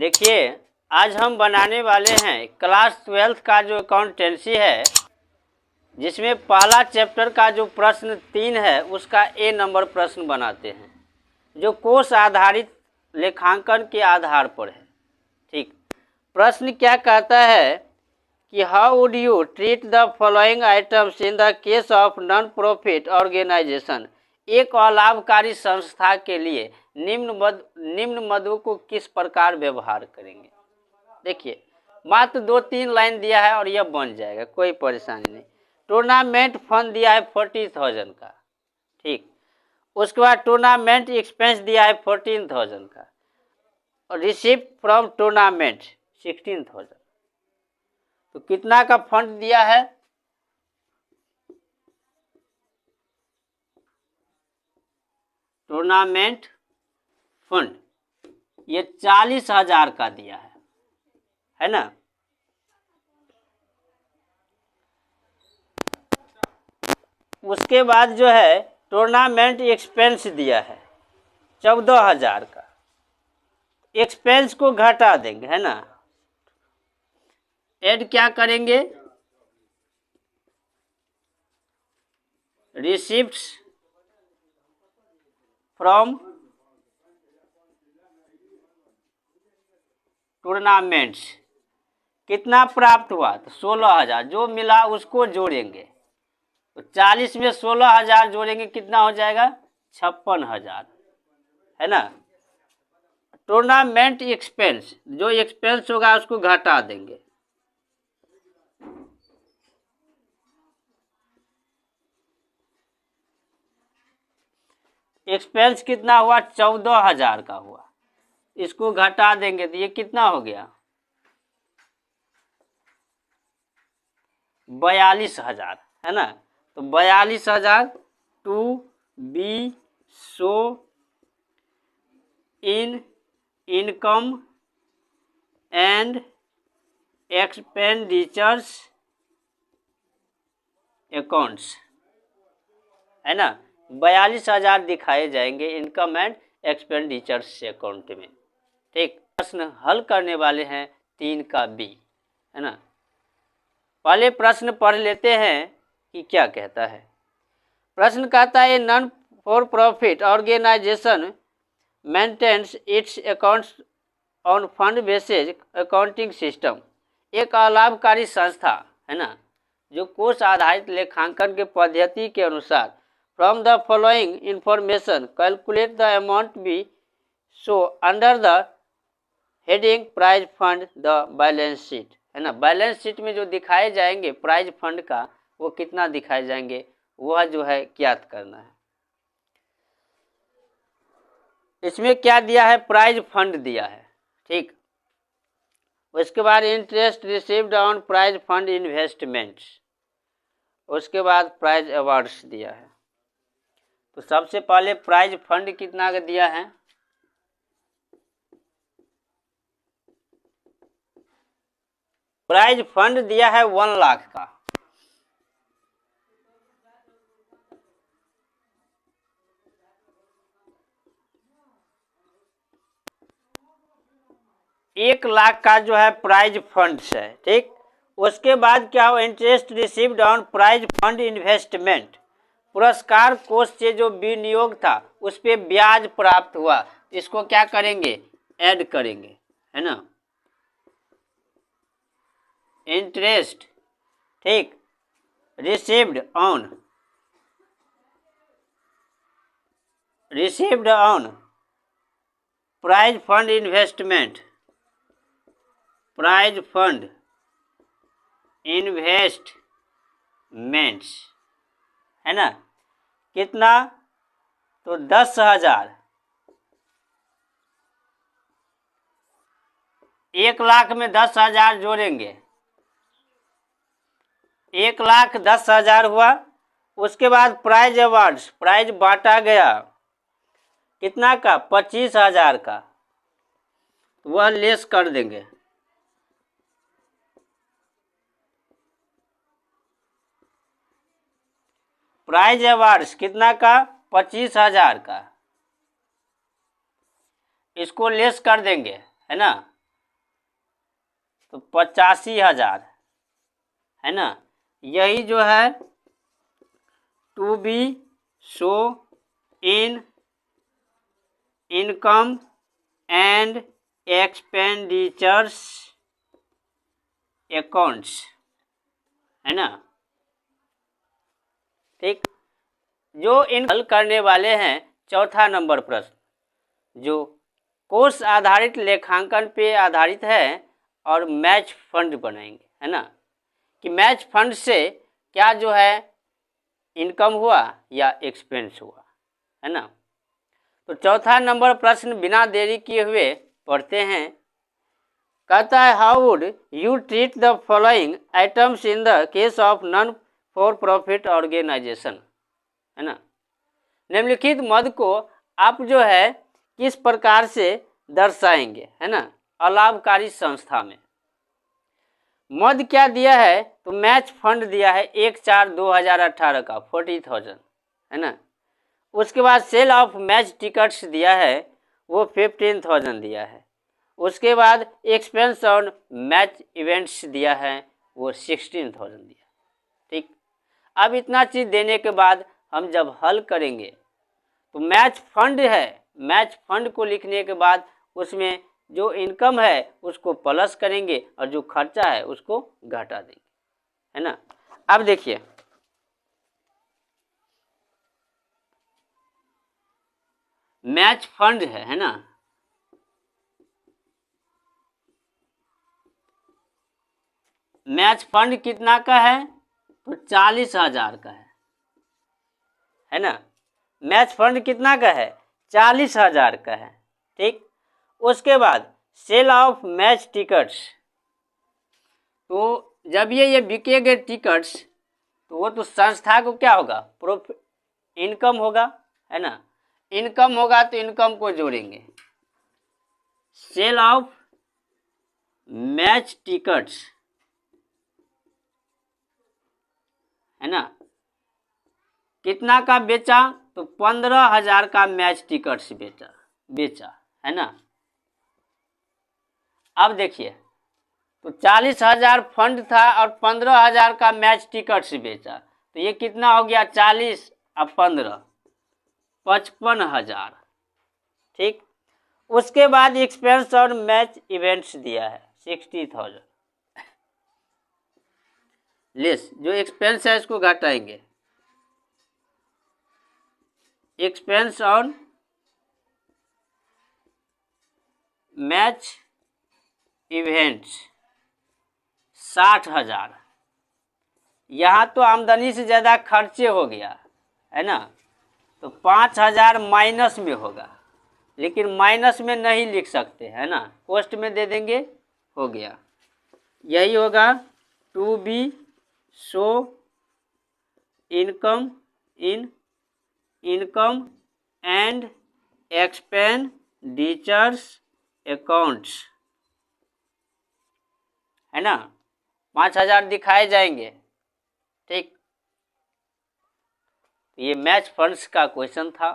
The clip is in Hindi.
देखिए, आज हम बनाने वाले हैं क्लास 12th का जो अकाउंटेंसी है, जिसमें पहला चैप्टर का जो प्रश्न 3 है उसका ए नंबर प्रश्न बनाते हैं, जो कोष आधारित लेखांकन के आधार पर है। ठीक, प्रश्न क्या कहता है कि how would you treat the following items in the case of non profit organisation. एक अलाभकारी संस्था के लिए निम्न मदों को किस प्रकार व्यवहार करेंगे। देखिए, मात्र 2-3 लाइन दिया है और यह बन जाएगा, कोई परेशानी नहीं। टूर्नामेंट फंड दिया है 40,000 का। ठीक, उसके बाद टूर्नामेंट एक्सपेंस दिया है 14,000 का और रिसिप्ट फ्रॉम टूर्नामेंट 16,000। तो कितना का फंड दिया है? टूर्नामेंट फंड ये 40,000 का दिया है ना। उसके बाद जो है टूर्नामेंट एक्सपेंस दिया है 14,000 का। एक्सपेंस को घटा देंगे, है ना। ऐड क्या करेंगे? Receipts from tournaments. कितना प्राप्त हुआ? तो 16,000। जो मिला उसको जोड़ेंगे, तो 40 में 16,000 जोड़ेंगे, कितना हो जाएगा? 56,000, है ना। टूर्नामेंट एक्सपेंस, जो एक्सपेंस होगा उसको घटा देंगे। एक्सपेंस कितना हुआ? 14,000 का हुआ। इसको घटा देंगे तो ये कितना हो गया? 42,000, है ना। तो 42,000 to be show in income and expenditures accounts, है ना। 42,000 दिखाए जाएंगे इनकम एंड एक्सपेंडिचर्स अकाउंट में। ठीक, प्रश्न हल करने वाले हैं 3 का बी, है ना। पहले प्रश्न पढ़ लेते हैं कि क्या कहता है। प्रश्न कहता है non for profit organisation maintains its accounts on fund basis accounting system. एक अलाभकारी संस्था, है ना, जो कोष आधारित लेखांकन के पद्धति के अनुसार from the following information calculate the amount be show under the heading prize fund the balance sheet, है ना। बैलेंस शीट में जो दिखाए जाएंगे प्राइज फंड का, वो कितना दिखाए जाएंगे, वह जो है ज्ञात करना है। इसमें क्या दिया है? प्राइज फंड दिया है। ठीक, उसके बाद interest received on prize fund investments, उसके बाद प्राइज अवार्ड्स दिया है। तो सबसे पहले प्राइज फंड कितना का दिया है? प्राइज फंड दिया है 1 लाख का। एक लाख का जो है प्राइज फंड है। ठीक, उसके बाद क्या हो? Interest received on prize fund investment, पुरस्कार कोष से जो विनियोग था उस पे ब्याज प्राप्त हुआ, इसको क्या करेंगे? ऐड करेंगे, है ना। इंटरेस्ट, ठीक, received on prize fund investment, prize fund investments, है ना। कितना? तो 10,000। 1 लाख में 10,000 जोड़ेंगे, 1,10,000 हुआ। उसके बाद प्राइज अवार्ड्स, प्राइज बांटा गया कितना का? 25,000 का, वह लेस कर देंगे। प्राइज अवार्ड्स कितना का? 25,000 का, इसको लेस कर देंगे, है ना। तो 85,000 है ना। यही जो है to be show in income and expenditures accounts है ना। ठीक, जो इन हल करने वाले हैं चौथा नंबर प्रश्न, जो कोर्स आधारित लेखांकन पे आधारित है और मैच फंड बनाएंगे है ना, कि मैच फंड से क्या जो है इनकम हुआ या एक्सपेंस हुआ है ना। तो चौथा नंबर प्रश्न बिना देरी किए हुए पढ़ते हैं। कहता है how would you treat the following items in the case of non for profit organisation है ना। निम्नलिखित मद को आप जो है किस प्रकार से दर्शाएंगे है ना अलाभकारी संस्था में। मद क्या दिया है, तो मैच फंड दिया है 1/4/2018 का 40,000 है ना। उसके बाद सेल ऑफ मैच टिकट्स दिया है वो 15,000 दिया है। उसके बाद एक्सपेंस ऑन मैच इवेंट्स दिया है वो 16,000 दिया। ठीक, अब इतना चीज़ देने के बाद हम जब हल करेंगे तो मैच फंड है, मैच फंड को लिखने के बाद उसमें जो इनकम है उसको प्लस करेंगे और जो खर्चा है उसको घटा देंगे है ना। अब देखिए मैच फंड है ना, मैच फंड कितना का है, तो 40,000 का है ना। मैच फंड कितना का है, 40,000 का है। ठीक, उसके बाद सेल ऑफ मैच टिकट्स, तो जब ये बिकेंगे टिकट्स तो वो तो संस्था को क्या होगा, प्रॉफिट इनकम होगा है ना। इनकम होगा तो इनकम को जोड़ेंगे, सेल ऑफ मैच टिकट्स है ना। कितना का बेचा, तो 15,000 का मैच टिकट्स बेचा है ना। अब देखिए तो 40,000 फंड था और 15,000 का मैच टिकट्स बेचा, तो ये कितना हो गया, 40 और 15 55,000। ठीक, उसके बाद एक्सपेंस और मैच इवेंट्स दिया है 60,000 लेस, जो एक्सपेंस है इसको घटाएंगे, एक्सपेंस ऑन मैच इवेंट्स 60,000। यहाँ तो आमदनी से ज़्यादा खर्चे हो गया है ना, तो 5,000 माइनस में होगा, लेकिन माइनस में नहीं लिख सकते है ना, कोस्ट में दे देंगे, हो गया। यही होगा to be show income in income and expenditures accounts है ना। 5,000 दिखाए जाएंगे। ठीक, ये मैच फंड्स का क्वेश्चन था।